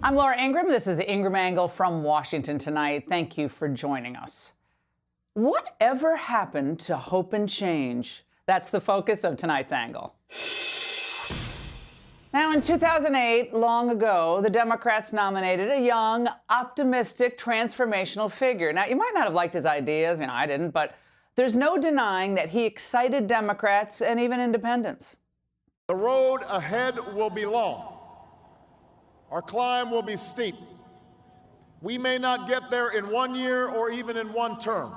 I'm Laura Ingraham. This is the Ingraham Angle from Washington tonight. Thank you for joining us. Whatever happened to hope and change? That's the focus of tonight's angle. Now, in 2008, long ago, the Democrats nominated a young, optimistic, transformational figure. Now, you might not have liked his ideas, I didn't, but there's no denying that he excited Democrats and even independents. The road ahead will be long. Our climb will be steep. We may not get there in 1 year or even in one term.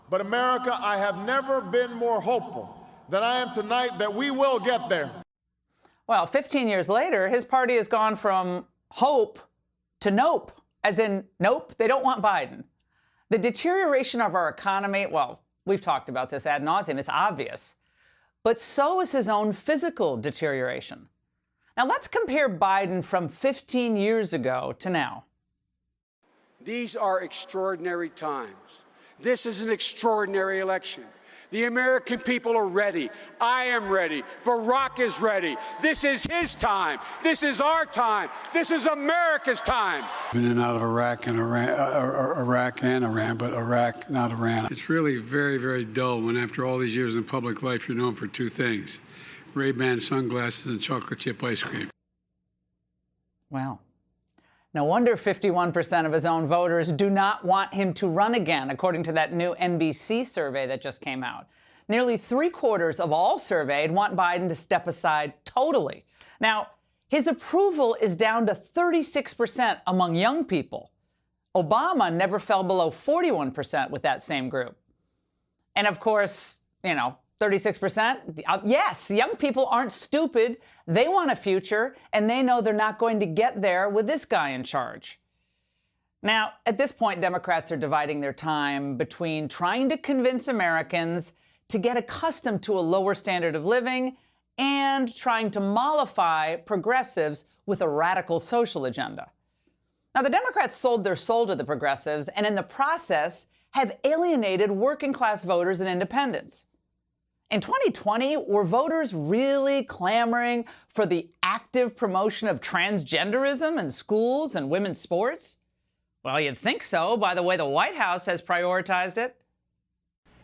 But America, I have never been more hopeful than I am tonight that we will get there. Well, 15 years later, his party has gone from hope to nope, as in nope, they don't want Biden. The deterioration of our economy, well, we've talked about this ad nauseum, it's obvious. But so is his own physical deterioration. Now, let's compare Biden from 15 years ago to now. These are extraordinary times. This is an extraordinary election. The American people are ready. I am ready. Barack is ready. This is his time. This is our time. This is America's time. Been in and out of Iraq and Iran, but Iraq, not Iran. It's really very, very dull when after all these years in public life, you're known for two things: Ray-Ban sunglasses and chocolate chip ice cream. Wow. No wonder 51% of his own voters do not want him to run again, according to that new NBC survey that just came out. Nearly 3/4 of all surveyed want Biden to step aside totally. Now, his approval is down to 36% among young people. Obama never fell below 41% with that same group. And of course, 36%, yes, young people aren't stupid. They want a future, and they know they're not going to get there with this guy in charge. Now, at this point, Democrats are dividing their time between trying to convince Americans to get accustomed to a lower standard of living and trying to mollify progressives with a radical social agenda. Now, the Democrats sold their soul to the progressives and in the process have alienated working-class voters and independents. In 2020, were voters really clamoring for the active promotion of transgenderism in schools and women's sports? Well, you'd think so by the way the White House has prioritized it.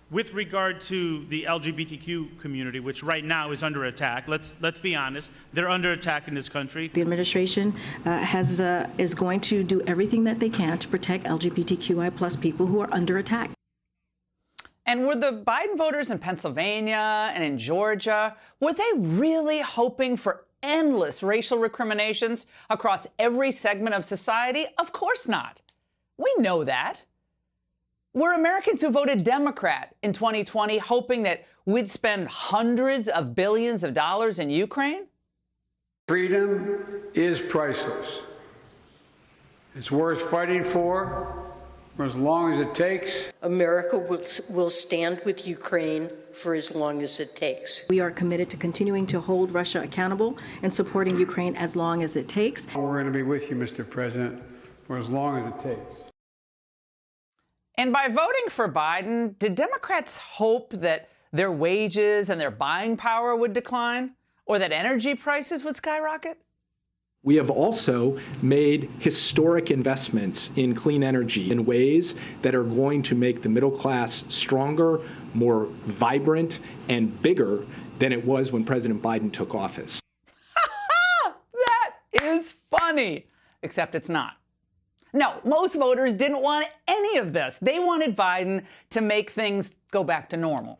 With regard to the LGBTQ community, which right now is under attack, let's be honest, they're under attack in this country. The administration is going to do everything that they can to protect LGBTQI+ people who are under attack. And were the Biden voters in Pennsylvania and in Georgia, were they really hoping for endless racial recriminations across every segment of society? Of course not. We know that. Were Americans who voted Democrat in 2020 hoping that we'd spend hundreds of billions of dollars in Ukraine? Freedom is priceless. It's worth fighting for as long as it takes. America will stand with Ukraine for as long as it takes. We are committed to continuing to hold Russia accountable and supporting Ukraine as long as it takes. We're going to be with you, Mr. President, for as long as it takes. And by voting for Biden, did Democrats hope that their wages and their buying power would decline, or that energy prices would skyrocket? We have also made historic investments in clean energy in ways that are going to make the middle class stronger, more vibrant, and bigger than it was when President Biden took office. That is funny, except it's not. No, most voters didn't want any of this. They wanted Biden to make things go back to normal.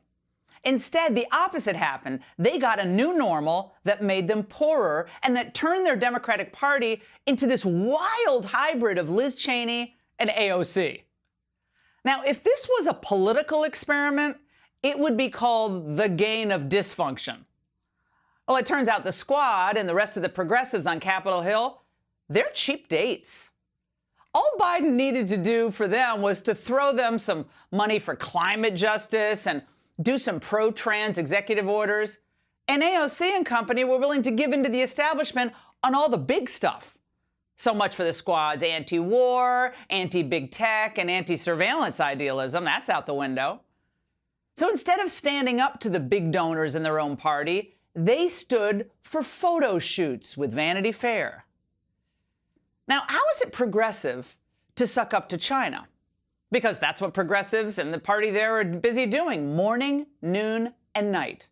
Instead, the opposite happened. They got a new normal that made them poorer and that turned their Democratic Party into this wild hybrid of Liz Cheney and AOC. Now, if this was a political experiment, it would be called the gain of dysfunction. Well, it turns out the Squad and the rest of the progressives on Capitol Hill, they're cheap dates. All Biden needed to do for them was to throw them some money for climate justice and do some pro-trans executive orders, and AOC and company were willing to give in to the establishment on all the big stuff. So much for the Squad's anti-war, anti-big tech, and anti-surveillance idealism. That's out the window. So instead of standing up to the big donors in their own party, they stood for photo shoots with Vanity Fair. Now, how is it progressive to suck up to China? Because that's what progressives and the party there are busy doing morning, noon, and night.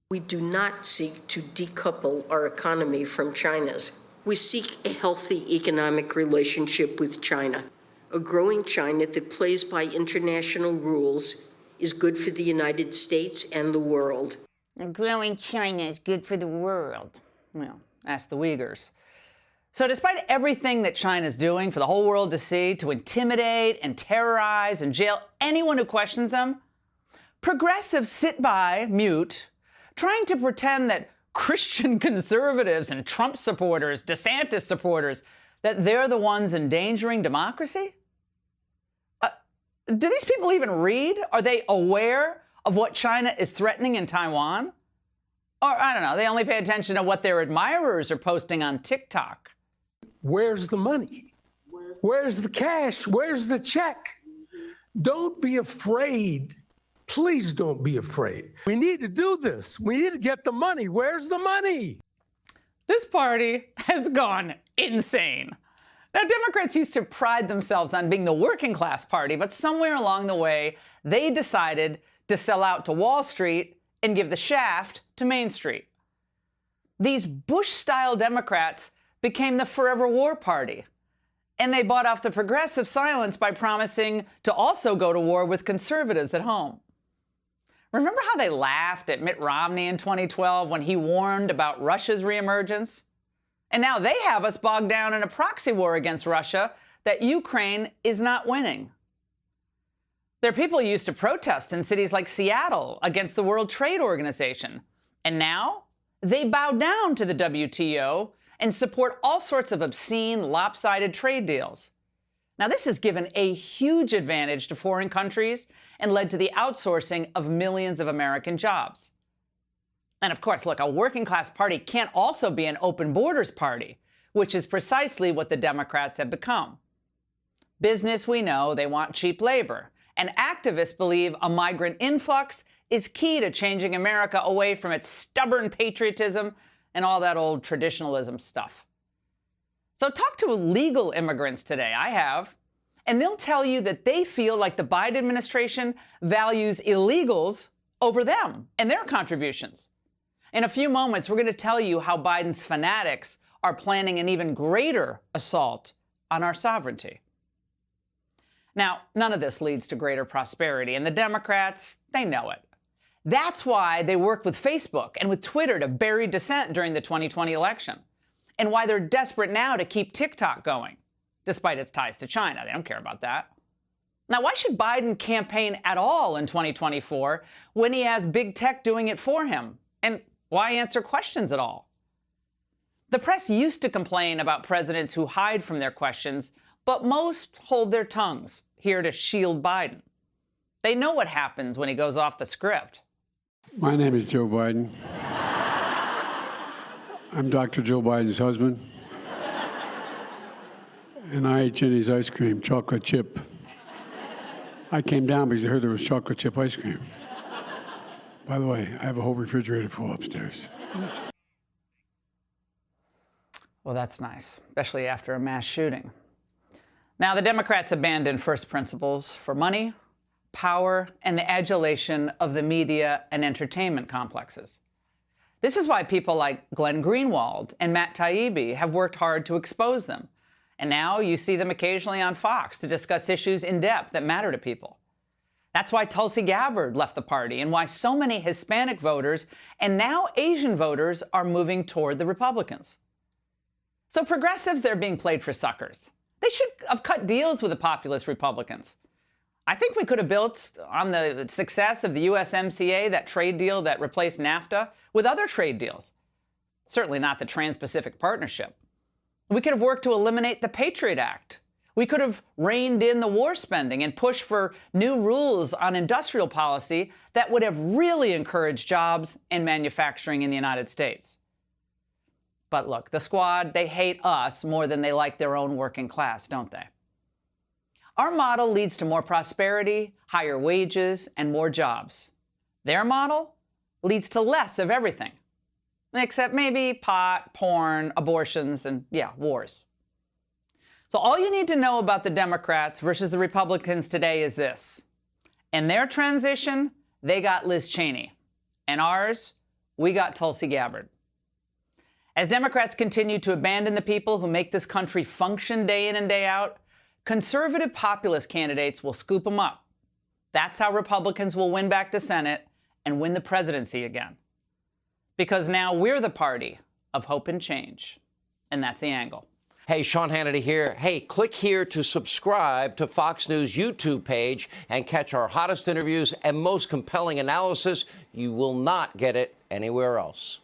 We do not seek to decouple our economy from China's. We seek a healthy economic relationship with China. A growing China that plays by international rules is good for the United States and the world. A growing China is good for the world. Well, ask the Uyghurs. So despite everything that China's doing for the whole world to see, to intimidate and terrorize and jail anyone who questions them, progressives sit by, mute, trying to pretend that Christian conservatives and Trump supporters, DeSantis supporters, that they're the ones endangering democracy? Do these people even read? Are they aware of what China is threatening in Taiwan? Or, I don't know, they only pay attention to what their admirers are posting on TikTok. Where's the money? Where's the cash? Where's the check? Don't be afraid. Please don't be afraid. We need to do this. We need to get the money. Where's the money? This party has gone insane. Now, Democrats used to pride themselves on being the working class party, but somewhere along the way, they decided to sell out to Wall Street and give the shaft to Main Street. These Bush-style Democrats became the forever war party, and they bought off the progressive silence by promising to also go to war with conservatives at home. Remember how they laughed at Mitt Romney in 2012 when he warned about Russia's reemergence? And now they have us bogged down in a proxy war against Russia that Ukraine is not winning. Their people used to protest in cities like Seattle against the World Trade Organization. And now they bow down to the WTO and support all sorts of obscene, lopsided trade deals. Now, this has given a huge advantage to foreign countries and led to the outsourcing of millions of American jobs. And of course, look, a working class party can't also be an open borders party, which is precisely what the Democrats have become. Business, we know, they want cheap labor. And activists believe a migrant influx is key to changing America away from its stubborn patriotism and all that old traditionalism stuff. So talk to legal immigrants today, I have, and they'll tell you that they feel like the Biden administration values illegals over them and their contributions. In a few moments, we're going to tell you how Biden's fanatics are planning an even greater assault on our sovereignty. Now, none of this leads to greater prosperity, and the Democrats, they know it. That's why they worked with Facebook and with Twitter to bury dissent during the 2020 election, and why they're desperate now to keep TikTok going, despite its ties to China. They don't care about that. Now, why should Biden campaign at all in 2024 when he has big tech doing it for him? And why answer questions at all? The press used to complain about presidents who hide from their questions, but most hold their tongues, here to shield Biden. They know what happens when he goes off the script. My name is Joe Biden. I'm Dr. Joe Biden's husband. And I ate Jenny's ice cream, chocolate chip. I came down because I heard there was chocolate chip ice cream. By the way, I have a whole refrigerator full upstairs. Well, that's nice, especially after a mass shooting. Now, the Democrats abandoned first principles for money, power, and the adulation of the media and entertainment complexes. This is why people like Glenn Greenwald and Matt Taibbi have worked hard to expose them. And now you see them occasionally on Fox to discuss issues in depth that matter to people. That's why Tulsi Gabbard left the party and why so many Hispanic voters and now Asian voters are moving toward the Republicans. So progressives, they're being played for suckers. They should have cut deals with the populist Republicans. I think we could have built on the success of the USMCA, that trade deal that replaced NAFTA, with other trade deals. Certainly not the Trans-Pacific Partnership. We could have worked to eliminate the Patriot Act. We could have reined in the war spending and pushed for new rules on industrial policy that would have really encouraged jobs and manufacturing in the United States. But look, the squad, they hate us more than they like their own working class, don't they? Our model leads to more prosperity, higher wages, and more jobs. Their model leads to less of everything, except maybe pot, porn, abortions, and, yeah, wars. So all you need to know about the Democrats versus the Republicans today is this. In their transition, they got Liz Cheney. And ours, we got Tulsi Gabbard. As Democrats continue to abandon the people who make this country function day in and day out, conservative populist candidates will scoop them up. That's how Republicans will win back the Senate and win the presidency again. Because now we're the party of hope and change. And that's The Angle. Hey, Sean Hannity here. Hey, click here to subscribe to Fox News YouTube page and catch our hottest interviews and most compelling analysis. You will not get it anywhere else.